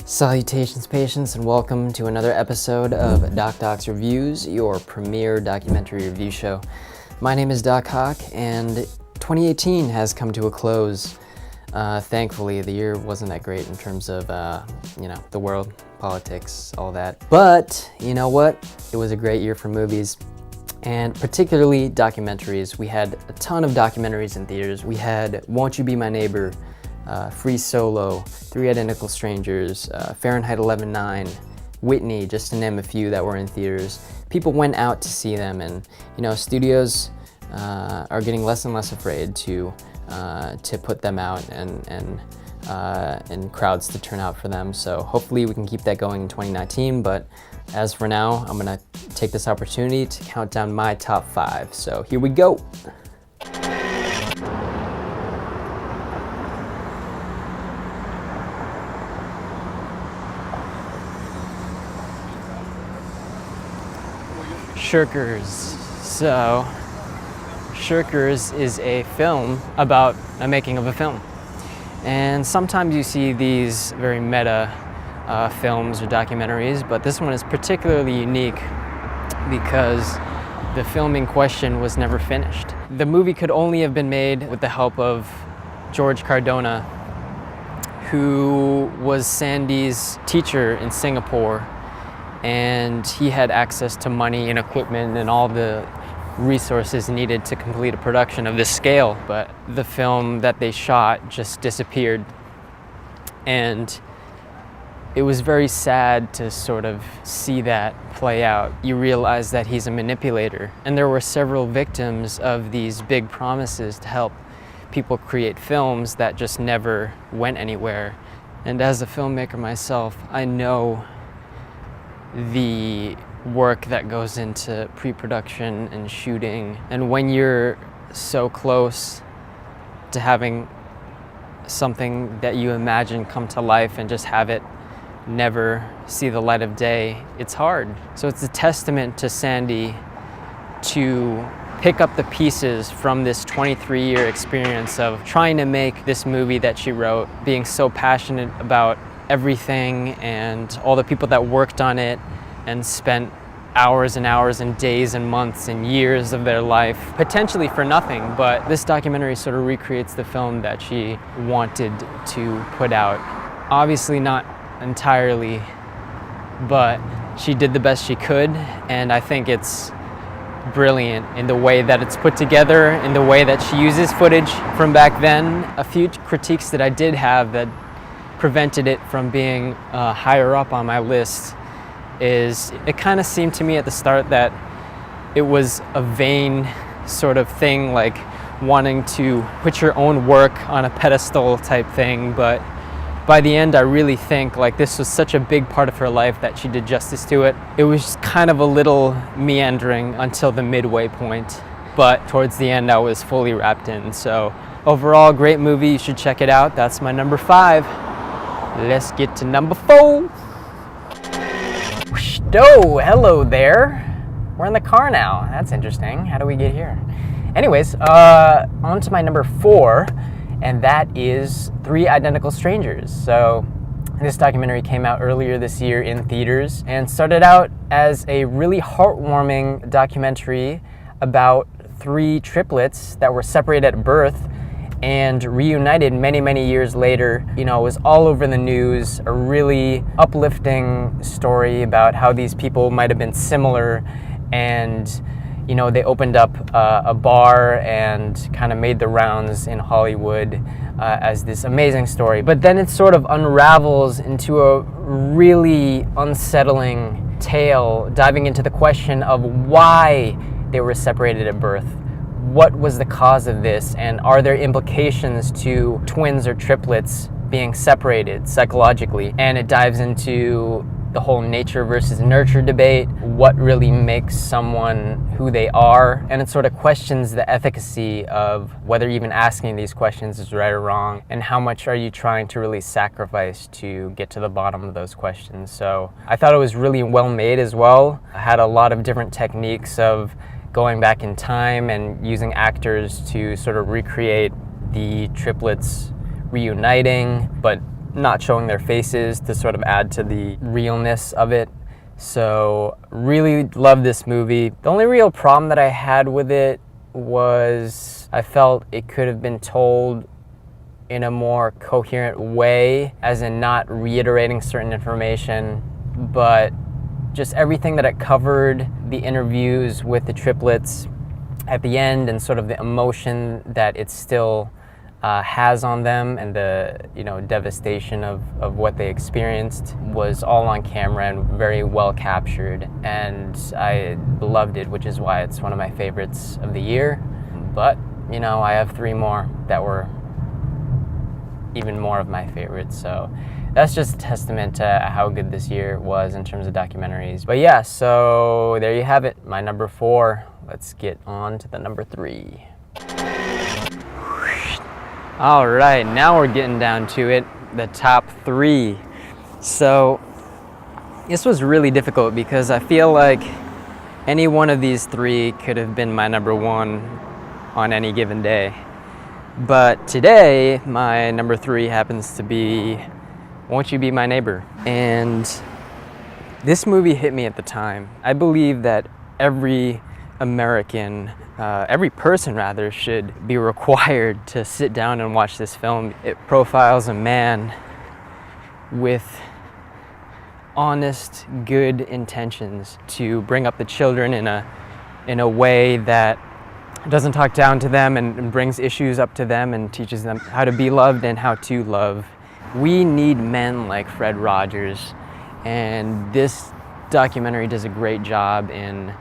Salutations, patients, and welcome to another episode of Doc's Reviews, your premier documentary review show. My name is Doc Hawk, and 2018 has come to a close. Thankfully, the year wasn't that great in terms of, the world, politics, all that. But, you know what? It was a great year for movies, and particularly documentaries. We had a ton of documentaries in theaters. We had Won't You Be My Neighbor, Free Solo, Three Identical Strangers, Fahrenheit 11/9, Whitney, just to name a few that were in theaters. People went out to see them, and studios are getting less and less afraid to put them out and crowds to turn out for them. So hopefully we can keep that going in 2019. But as for now, I'm gonna take this opportunity to count down my top 5. So here we go. Shirkers. So, Shirkers is a film about a making of a film. And sometimes you see these very meta films or documentaries, but this one is particularly unique because the film in question was never finished. The movie could only have been made with the help of George Cardona, who was Sandy's teacher in Singapore, and he had access to money and equipment and all the resources needed to complete a production of this scale. But the film that they shot just disappeared, and it was very sad to sort of see that play out. You realize that he's a manipulator, and there were several victims of these big promises to help people create films that just never went anywhere. And as a filmmaker myself, I know the work that goes into pre-production and shooting, and when you're so close to having something that you imagine come to life and just have it never see the light of day, it's hard. So it's a testament to Sandy to pick up the pieces from this 23-year experience of trying to make this movie that she wrote, being so passionate about everything and all the people that worked on it and spent hours and hours and days and months and years of their life, potentially for nothing. But this documentary sort of recreates the film that she wanted to put out. Obviously not entirely, but she did the best she could, and I think it's brilliant in the way that it's put together, in the way that she uses footage from back then. A few critiques that I did have that prevented it from being higher up on my list is it kind of seemed to me at the start that it was a vain sort of thing, like wanting to put your own work on a pedestal type thing. But by the end, I really think like this was such a big part of her life that she did justice to it. It was kind of a little meandering until the midway point, but towards the end I was fully wrapped in. So overall, great movie, you should check it out. That's my number 5. Let's get to number 4. Oh, hello there. We're in the car now. That's interesting. How do we get here? Anyways, on to my number 4, and that is Three Identical Strangers. So this documentary came out earlier this year in theaters and started out as a really heartwarming documentary about 3 triplets that were separated at birth and reunited many, many years later. It was all over the news, a really uplifting story about how these people might have been similar, and they opened up a bar and kind of made the rounds in Hollywood as this amazing story. But then it sort of unravels into a really unsettling tale, diving into the question of why they were separated at birth. What was the cause of this, and are there implications to twins or triplets being separated psychologically? And it dives into the whole nature versus nurture debate, what really makes someone who they are, and it sort of questions the efficacy of whether even asking these questions is right or wrong, and how much are you trying to really sacrifice to get to the bottom of those questions. So I thought it was really well made as well. I had a lot of different techniques of going back in time and using actors to sort of recreate the triplets reuniting, but not showing their faces to sort of add to the realness of it. So really love this movie. The only real problem that I had with it was I felt it could have been told in a more coherent way, as in not reiterating certain information, but just everything that it covered, the interviews with the triplets at the end, and sort of the emotion that it still has on them, and the devastation of what they experienced was all on camera and very well captured, and I loved it, which is why it's one of my favorites of the year. But I have 3 more that were even more of my favorites, so that's just a testament to how good this year was in terms of documentaries. But yeah, so there you have it, my number 4. Let's get on to the number 3. All right, now we're getting down to it, the top 3. So this was really difficult because I feel like any one of these 3 could have been my number 1 on any given day. But today, my number 3 happens to be Won't You Be My Neighbor? And this movie hit me at the time. I believe that every American, every person rather, should be required to sit down and watch this film. It profiles a man with honest, good intentions to bring up the children in a way that doesn't talk down to them and brings issues up to them and teaches them how to be loved and how to love. We need men like Fred Rogers, and this documentary does a great job in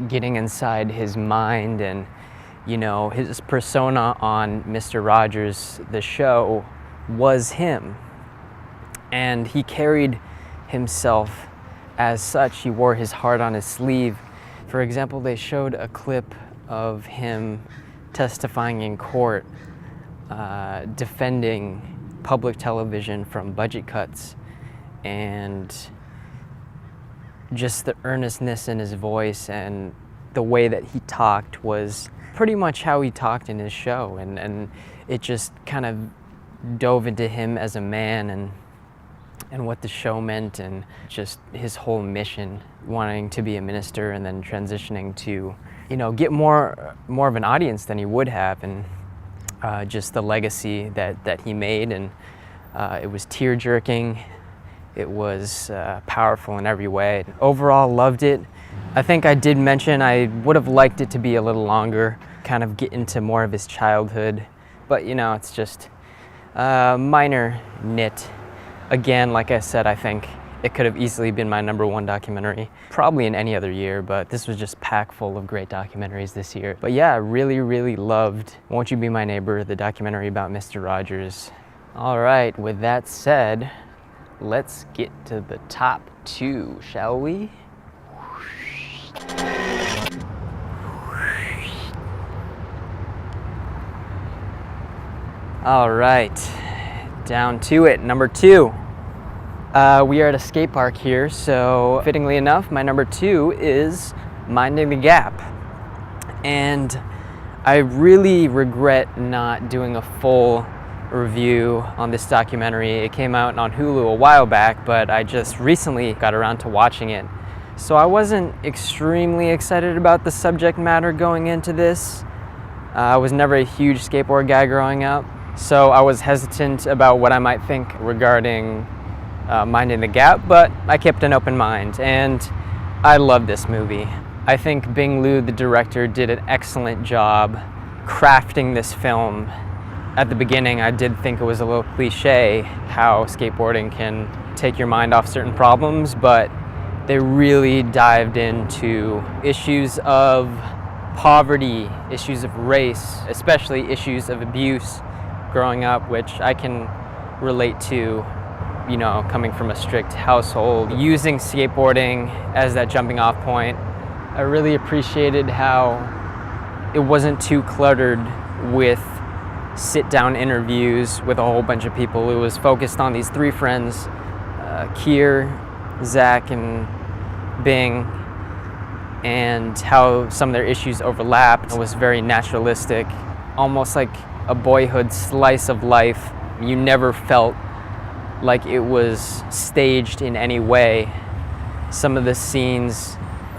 getting inside his mind, and his persona on Mr. Rogers, the show, was him, and he carried himself as such. He wore his heart on his sleeve. For example, they showed a clip of him testifying in court, defending public television from budget cuts, and just the earnestness in his voice and the way that he talked was pretty much how he talked in his show, and it just kind of dove into him as a man and what the show meant, and just his whole mission, wanting to be a minister and then transitioning to get more of an audience than he would have, and just the legacy that he made. And it was tear-jerking. It was powerful in every way. Overall, loved it. I think I did mention I would have liked it to be a little longer, kind of get into more of his childhood, but it's just a minor nit. Again, like I said, I think it could have easily been my number 1 documentary, probably in any other year, but this was just packed full of great documentaries this year. But yeah, I really, really loved Won't You Be My Neighbor, the documentary about Mr. Rogers. All right, with that said, let's get to the top 2, shall we? All right, down to it, number 2. We are at a skate park here, so fittingly enough, my number 2 is Minding the Gap. And I really regret not doing a full review on this documentary. It came out on Hulu a while back, but I just recently got around to watching it. So I wasn't extremely excited about the subject matter going into this. I was never a huge skateboard guy growing up, so I was hesitant about what I might think regarding Minding the Gap, but I kept an open mind, and I love this movie. I think Bing Liu, the director, did an excellent job crafting this film. At the beginning, I did think it was a little cliche how skateboarding can take your mind off certain problems, but they really dived into issues of poverty, issues of race, especially issues of abuse growing up, which I can relate to, coming from a strict household, using skateboarding as that jumping off point. I really appreciated how it wasn't too cluttered with sit-down interviews with a whole bunch of people. It was focused on these 3 friends, Keir, Zach, and Bing, and how some of their issues overlapped. It was very naturalistic, almost like a boyhood slice of life. You never felt like it was staged in any way. Some of the scenes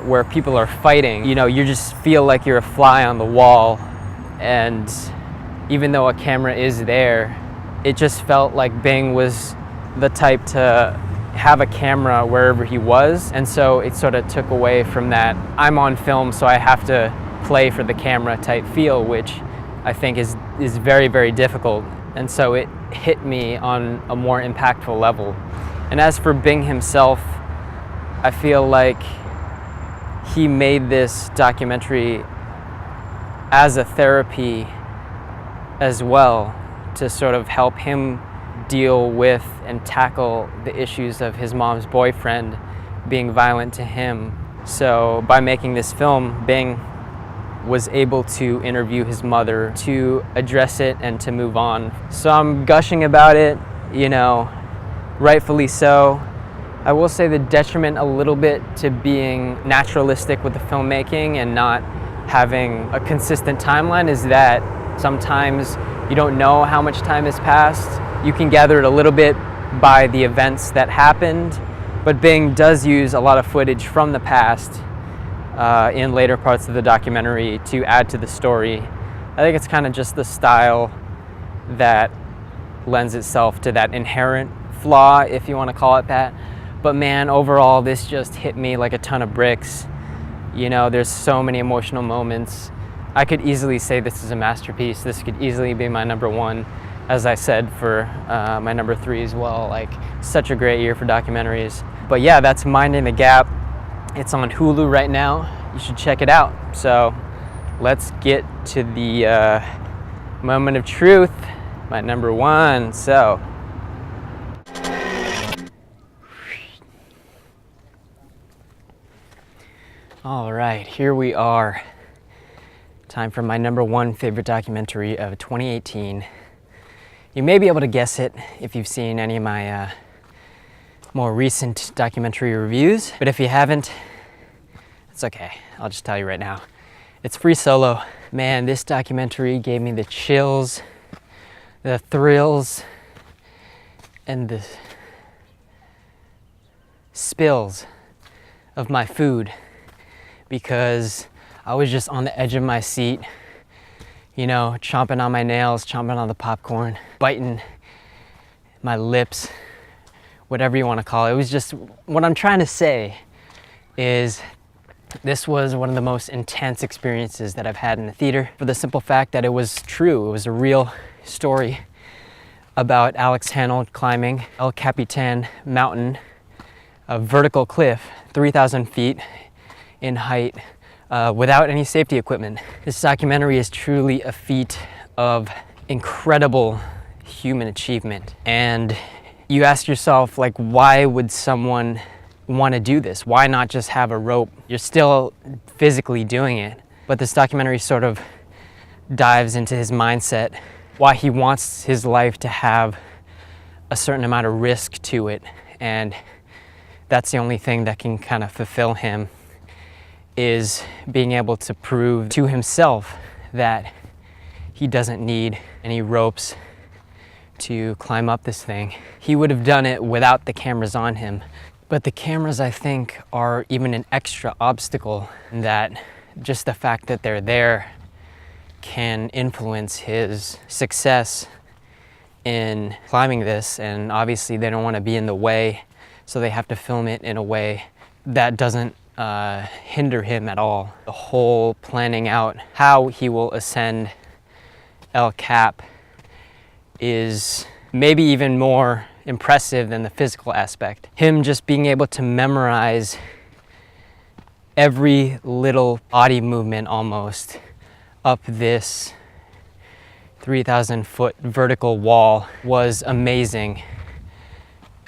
where people are fighting, you know, you just feel like you're a fly on the wall, and even though a camera is there, it just felt like Bing was the type to have a camera wherever he was, and so it sort of took away from that I'm on film so I have to play for the camera type feel, which I think is very, very difficult. And so it hit me on a more impactful level. And as for Bing himself, I feel like he made this documentary as a therapy as well, to sort of help him deal with and tackle the issues of his mom's boyfriend being violent to him. So by making this film, Bing was able to interview his mother, to address it and to move on. So I'm gushing about it, you know, rightfully so. I will say the detriment a little bit to being naturalistic with the filmmaking and not having a consistent timeline is that sometimes you don't know how much time has passed. You can gather it a little bit by the events that happened, but Bing does use a lot of footage from the past in later parts of the documentary to add to the story. I think it's kind of just the style that lends itself to that inherent flaw, if you want to call it that. But man, overall, this just hit me like a ton of bricks. You know, there's so many emotional moments. I could easily say this is a masterpiece. This could easily be my number one, as I said, for my number 3 as well. Like, such a great year for documentaries. But yeah, that's Minding the Gap. It's on Hulu right now. You should check it out. So let's get to the moment of truth, my number 1. So all right, here we are. Time for my number 1 favorite documentary of 2018. You may be able to guess it if you've seen any of my more recent documentary reviews, but if you haven't, it's okay. I'll just tell you right now. It's Free Solo. Man, this documentary gave me the chills, the thrills, and the spills of my food, because I was just on the edge of my seat, you know, chomping on my nails, chomping on the popcorn, biting my lips, whatever you want to call it. It was just, what I'm trying to say is this was one of the most intense experiences that I've had in the theater, for the simple fact that it was true. It was a real story about Alex Honnold climbing El Capitan Mountain, a vertical cliff, 3,000 feet in height, without any safety equipment. This documentary is truly a feat of incredible human achievement. And you ask yourself, like, why would someone want to do this? Why not just have a rope? You're still physically doing it. But this documentary sort of dives into his mindset, why he wants his life to have a certain amount of risk to it. And that's the only thing that can kind of fulfill him, is being able to prove to himself that he doesn't need any ropes to climb up this thing. He would have done it without the cameras on him. But the cameras, I think, are even an extra obstacle, that just the fact that they're there can influence his success in climbing this. And obviously they don't want to be in the way, so they have to film it in a way that doesn't hinder him at all. The whole planning out how he will ascend El Cap is maybe even more impressive than the physical aspect. Him just being able to memorize every little body movement almost up this 3,000 foot vertical wall was amazing.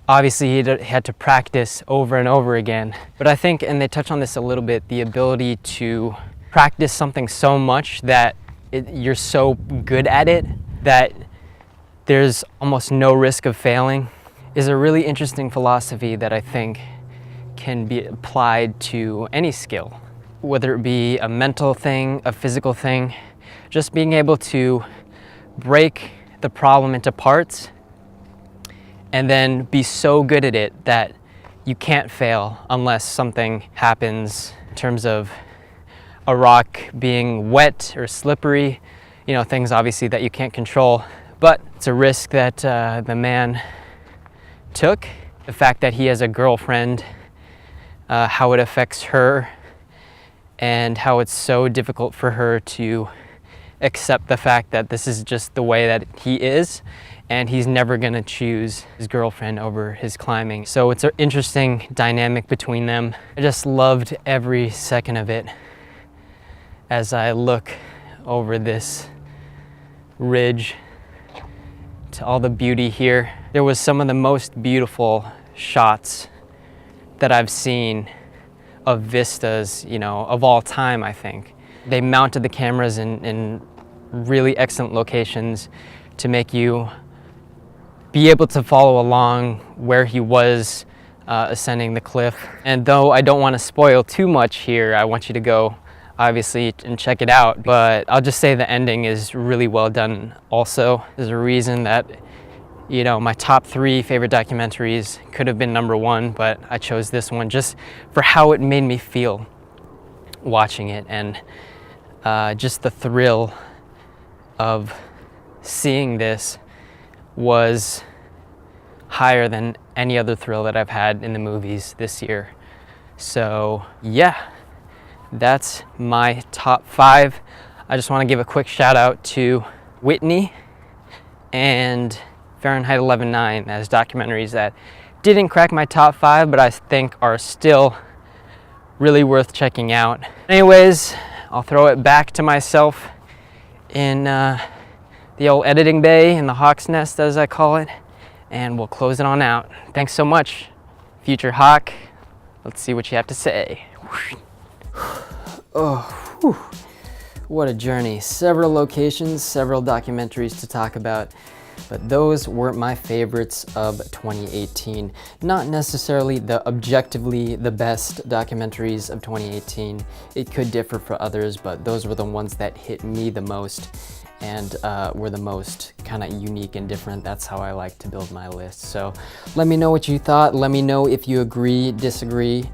Obviously, he had to practice over and over again. But I think, and they touch on this a little bit, the ability to practice something so much that you're so good at it that there's almost no risk of failing is a really interesting philosophy that I think can be applied to any skill, whether it be a mental thing, a physical thing. Just being able to break the problem into parts and then be so good at it that you can't fail unless something happens in terms of a rock being wet or slippery, things obviously that you can't control. But it's a risk that the man took. The fact that he has a girlfriend, how it affects her, and how it's so difficult for her to accept the fact that this is just the way that he is, and he's never gonna choose his girlfriend over his climbing. So it's an interesting dynamic between them. I just loved every second of it as I look over this ridge to all the beauty here. There was some of the most beautiful shots that I've seen of vistas, of all time, I think. They mounted the cameras in really excellent locations to make you be able to follow along where he was ascending the cliff. And though I don't want to spoil too much here, I want you to go obviously and check it out, but I'll just say the ending is really well done also. There's a reason that my top 3 favorite documentaries could have been number 1, but I chose this one just for how it made me feel watching it, and just the thrill of seeing this was higher than any other thrill that I've had in the movies this year. So yeah, that's my top 5. I just want to give a quick shout out to Whitney and Fahrenheit 11/9 as documentaries that didn't crack my top 5, but I think are still really worth checking out. Anyways, I'll throw it back to myself in the old editing bay, in the hawk's nest as I call it, and we'll close it on out. Thanks so much, future Hawk. Let's see what you have to say. Oh, whew. What a journey. Several locations, several documentaries to talk about, but those were my favorites of 2018. Not necessarily the objectively the best documentaries of 2018. It could differ for others, but those were the ones that hit me the most and were the most kind of unique and different. That's how I like to build my list. So let me know what you thought. Let me know if you agree, disagree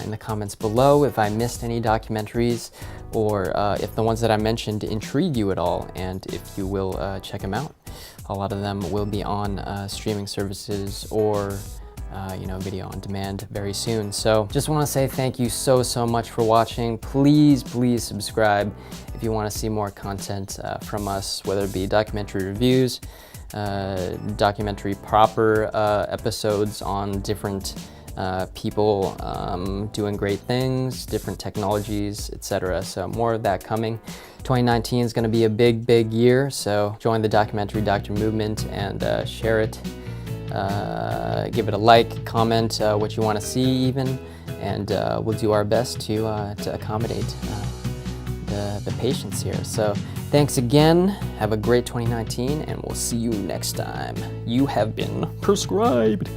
in the comments below, if I missed any documentaries, or if the ones that I mentioned intrigue you at all, and if you will check them out. A lot of them will be on streaming services or video on demand very soon. So just want to say thank you so much for watching. Please subscribe if you want to see more content from us, whether it be documentary reviews, documentary proper episodes on different people doing great things, different technologies, etc. So more of that coming. 2019 is going to be a big year, so join the Documentary Doctor movement and share it. Give it a like, comment what you want to see even, and we'll do our best to accommodate the patients here. So thanks again, have a great 2019, and we'll see you next time. You have been prescribed.